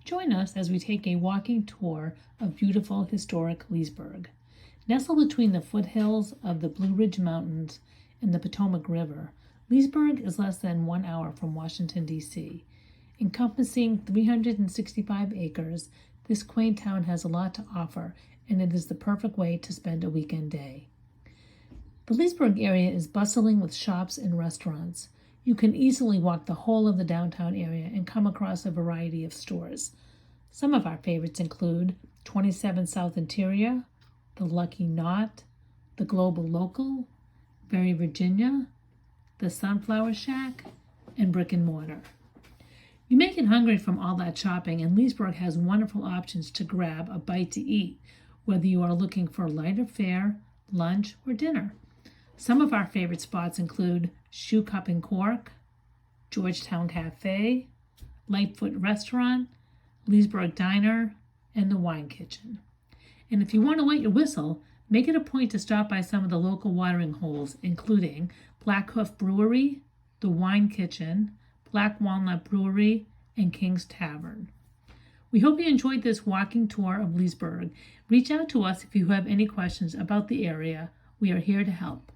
Join us as we take a walking tour of beautiful historic Leesburg. Nestled between the foothills of the Blue Ridge Mountains and the Potomac River, Leesburg is less than 1 hour from Washington, D.C. Encompassing 365 acres, this quaint town has a lot to offer, and it is the perfect way to spend a weekend day. The Leesburg area is bustling with shops and restaurants. You can easily walk the whole of the downtown area and come across a variety of stores. Some of our favorites include 27 South Interior, the Lucky Knot, the Global Local, Very Virginia, the Sunflower Shack, and Brick and Mortar. You may get hungry from all that shopping, and Leesburg has wonderful options to grab a bite to eat, whether you are looking for lighter fare, lunch, or dinner. Some of our favorite spots include Shoe Cup and Cork, Georgetown Cafe, Lightfoot Restaurant, Leesburg Diner, and the Wine Kitchen. And if you want to wet your whistle, make it a point to stop by some of the local watering holes, including Black Hoof Brewery, the Wine Kitchen, Black Walnut Brewery, and King's Tavern. We hope you enjoyed this walking tour of Leesburg. Reach out to us if you have any questions about the area. We are here to help.